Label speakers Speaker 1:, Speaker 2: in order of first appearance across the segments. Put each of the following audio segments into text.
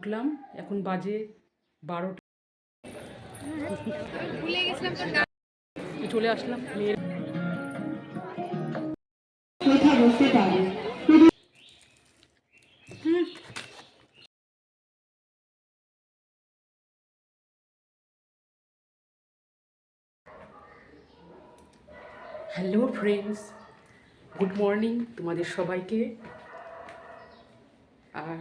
Speaker 1: উঠলাম, এখন বাজে 12টা। চলে আসলাম মেয়ের। হ্যালো ফ্রেন্ডস, গুড মর্নিং তোমাদের সবাইকে, আর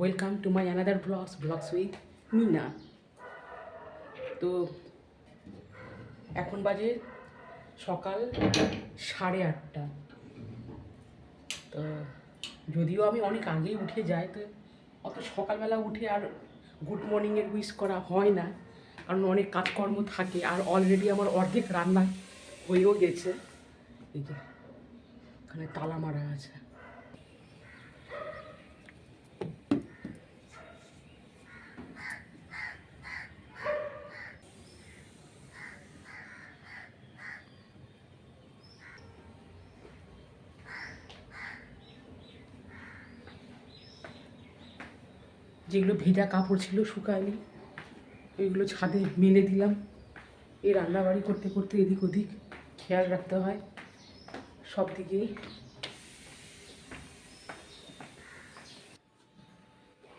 Speaker 1: welcome to my another blogs with Mina. তো এখন বাজে সকাল 8:30। তো যদিও আমি অনেক আগেই উঠে যাই, তো অত সকালবেলা উঠে আর গুড মর্নিংয়ের উইশ করা হয় না, কারণ অনেক কাজকর্ম থাকে। আর অলরেডি আমার অর্ধেক রান্না হয়েও গেছে। এই যে এখানে তালা মারা আছে। যেগুলো ভেজা কাপড় ছিল শুকায়নি, ওইগুলো ছাদে মেলে দিলাম। এই রান্নাবাড়ি করতে করতে এদিক ওদিক খেয়াল রাখতে হয় সব দিকেই।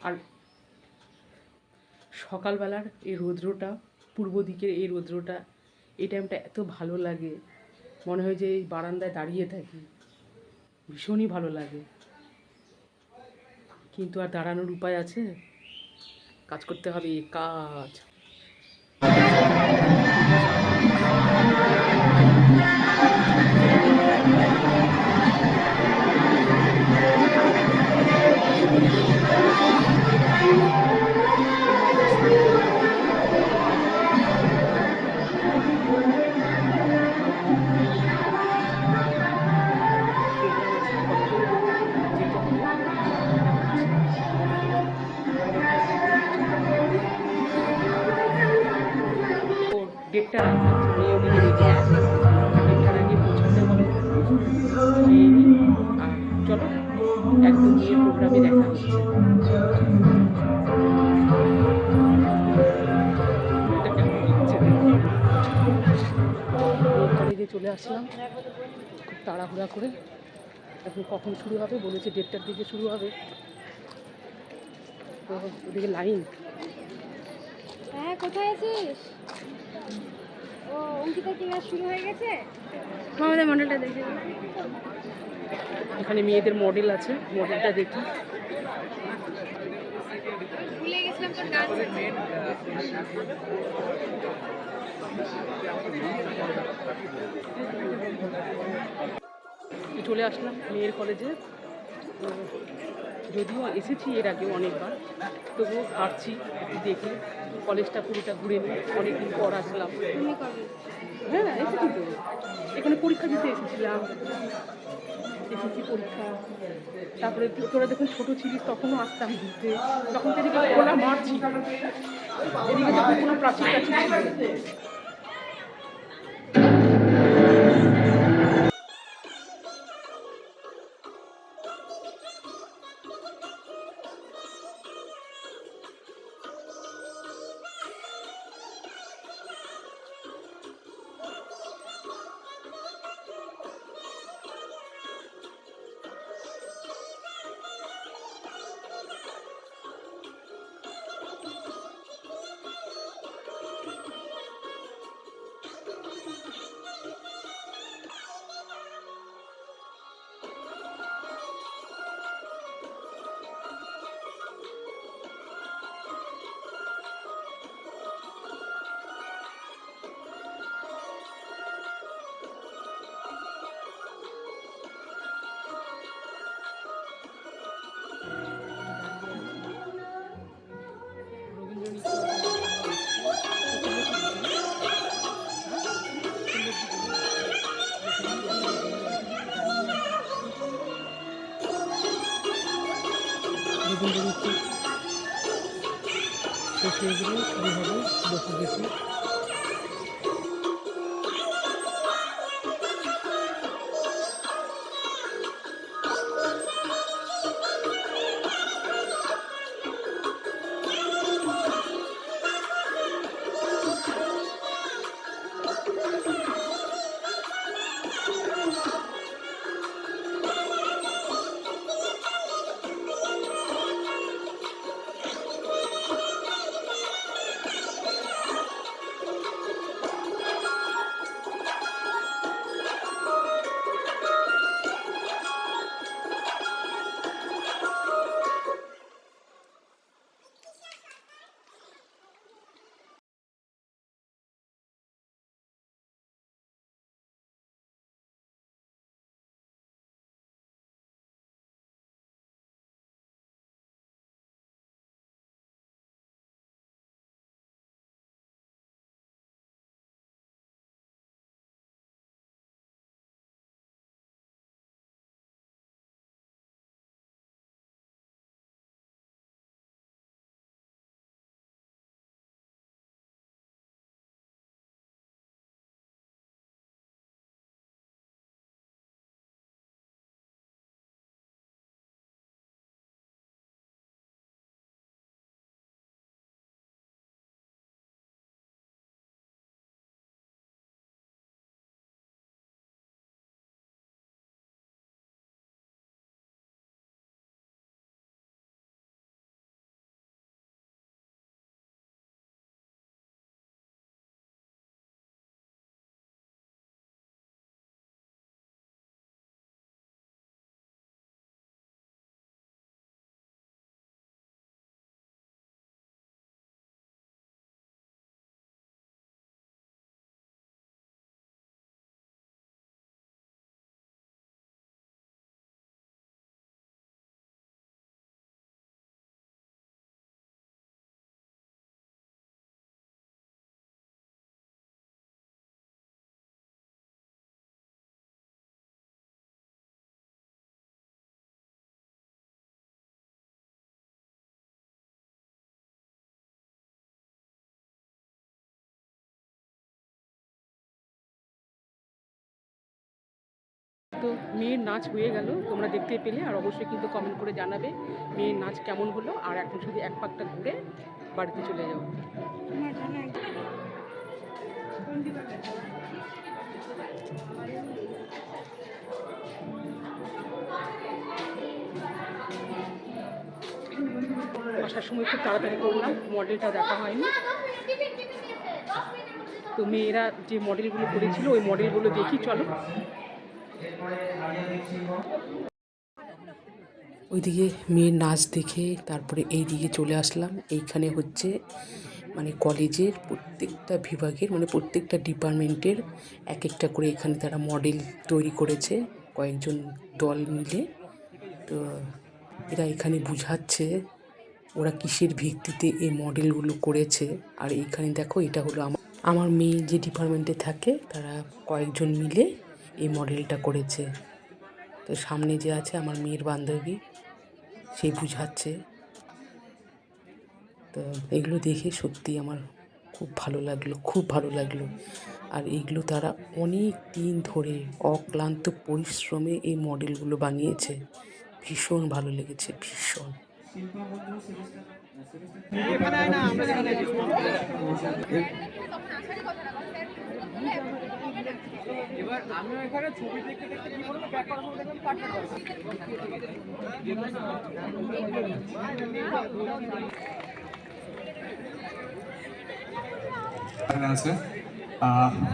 Speaker 1: আর সকালবেলার এই রৌদ্রটা, পূর্ব দিকের এই রৌদ্রটা, এই টাইমটা এত ভালো লাগে, মনে হয় যে এই বারান্দায় দাঁড়িয়ে থাকি, ভীষণই ভালো লাগে। কিন্তু আর দাঁড়ানোর উপায় আছে? কাজ করতে হবে, কাজ। ডেটটা রাখা আছে, মেয়ে ওদিকে রেখে আছে, ডেটটা রাখিয়ে পৌঁছাতে হবে। আর চলো একদম মেয়ের প্রোগ্রামে দেখা হচ্ছে। কলেজে চলে আসলাম খুব তাড়াহুড়া করে। এখন কখন শুরু হবে বলেছে? 1:30টার দিকে শুরু হবে। তো ওদিকে লাইন।
Speaker 2: হ্যাঁ, কোথায় আছিস? ও, অঙ্কিতা ক্লাস শুরু হয়ে গেছে। আমাদের মডেলটা দেখে
Speaker 1: এখানে মেয়েদের মডেল আছে, মডেলটা দেখি।
Speaker 2: ভুলে গেছিলাম তোর গান।
Speaker 1: চলে আসলাম মেয়ের কলেজে। যদিও এসেছি এর আগে অনেকবার, তবুও ভাবছি দেখি কলেজটা পুরোটা ঘুরে নিই। অনেকদিন পর আসলাম। হ্যাঁ, এসেছি তো, এখানে পরীক্ষা দিতে এসেছিলাম, এসেছি পরীক্ষা। তারপরে তোরা যখন ছোটো ছিলিস তখনও আসতাম ঘুরতে, তখন তো এদিকে খোলা মাঠ ছিল, এদিকে তখন কোনো প্রাচীর ছিল না। রবীন্দ্রনাথ শেষ হয়ে গেলে শুরু হবে লোকগীতি। তো মেয়ের নাচ হয়ে গেল, তোমরা দেখতে পেলে। আর অবশ্যই কিন্তু কমেন্ট করে জানাবে মেয়ের নাচ কেমন হলো। আর এখন শুধু এক পাকটা ঘুরে বাড়িতে চলে যাবো।
Speaker 2: আমার জানা একদম
Speaker 1: আসার সময় খুব তাড়াতাড়ি করলাম, মডেলটা দেখা হয়নি। তো মেয়েরা যে মডেলগুলো করেছিল ওই মডেলগুলো দেখি চলো। ওইদিকে মেয়ের নাচ দেখে তারপরে এই দিকে চলে আসলাম। এইখানে হচ্ছে মানে কলেজের প্রত্যেকটা বিভাগের মানে প্রত্যেকটা ডিপার্টমেন্টের এক একটা করে এখানে তারা মডেল তৈরি করেছে কয়েকজন দল মিলে। তো এরা এখানে বুঝাচ্ছে ওরা কিসের ভিত্তিতে এই মডেলগুলো করেছে। আর এইখানে দেখো এটা হলো আমার মেয়ে যে ডিপার্টমেন্টে থাকে তারা কয়েকজন মিলে এই মডেলটা করেছে। তো সামনে যে আছে আমার মেয়ের বান্ধবী, সে বুঝাচ্ছে। তো এগুলো দেখে সত্যি আমার খুব ভালো লাগলো, খুব ভালো লাগলো। আর এইগুলো তারা অনেক দিন ধরে অক্লান্ত পরিশ্রমে এই মডেলগুলো বানিয়েছে। ভীষণ ভালো লেগেছে, ভীষণ।
Speaker 3: এবার আমি এখানে ছবি দেখতে দেখতে কি করবো, ব্যাক করার সময় দেখলাম কাটটা
Speaker 4: আছে।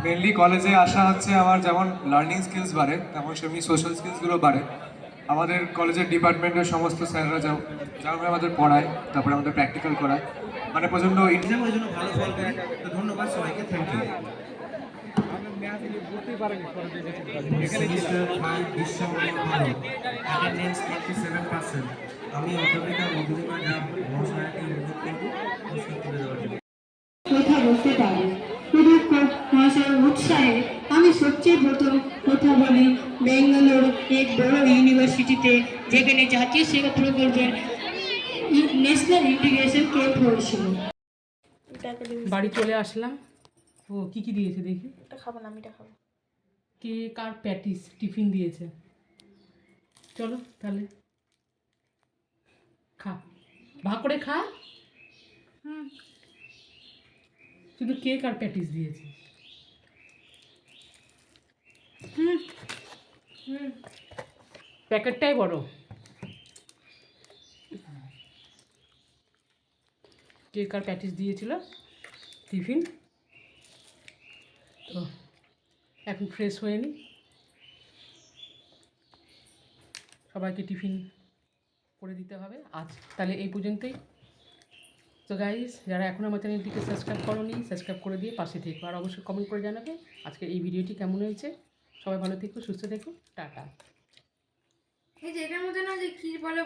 Speaker 4: মেনলি কলেজে আসা হচ্ছে আমার যেমন লার্নিং স্কিলস বাড়ে তেমন সেমনি সোশ্যাল স্কিলসগুলো বাড়ে। আমাদের কলেজের ডিপার্টমেন্টের সমস্ত স্যাররা যেমন আমাদের পড়ায়, তারপরে আমাদের প্র্যাকটিক্যাল করায়, মানে প্রচণ্ড এক্সাম ওই জন্য ভালো ফল করে। তো ধন্যবাদ সবাইকে, থ্যাংক ইউ। আমি অধ্যাপিকা মধুরিমা জাম মহাশয়কে অনুরোধ করবো
Speaker 5: কথা বলতে পারি। পুরুষ মহাশয়ের উৎসাহে আমি সবচেয়ে প্রথম কথা বলি বেঙ্গালোর এক বড় ইউনিভার্সিটিতে, যেখানে জাতীয় সেবা প্রকল্পের ন্যাশনাল ইন্টিগ্রেশন ক্যাম্প হয়েছিল।
Speaker 1: বাড়ি চলে আসলাম। ও কি কি দিয়েছে দেখি।
Speaker 2: এটা খাবো না, আমি এটা খাবো।
Speaker 1: কেক আর প্যাটিস টিফিন দিয়েছে। চলো তাহলে খা, ভাগ করে খা। শুধু কেক আর প্যাটিস দিয়েছে। প্যাকেটটাই বড়। কেক আর প্যাটিস দিয়েছিল টিফিন। তো এখন ফ্রেশ হয়ে নি, সবাইকে টিফিন করে দিতে হবে আজ। তাহলে এই পর্যন্তই। তো গাইস, যারা এখন আমার চ্যানেলটিকে সাবস্ক্রাইব করোনি, সাবস্ক্রাইব করে দিয়ে পাশে থেকো। আর অবশ্যই কমেন্ট করে জানাবে আজকে এই ভিডিওটি কেমন হয়েছে। সবাই ভালো থেকো, সুস্থ থেকো, টাটা।
Speaker 2: এই যে এটার মধ্যে না যে কি বলে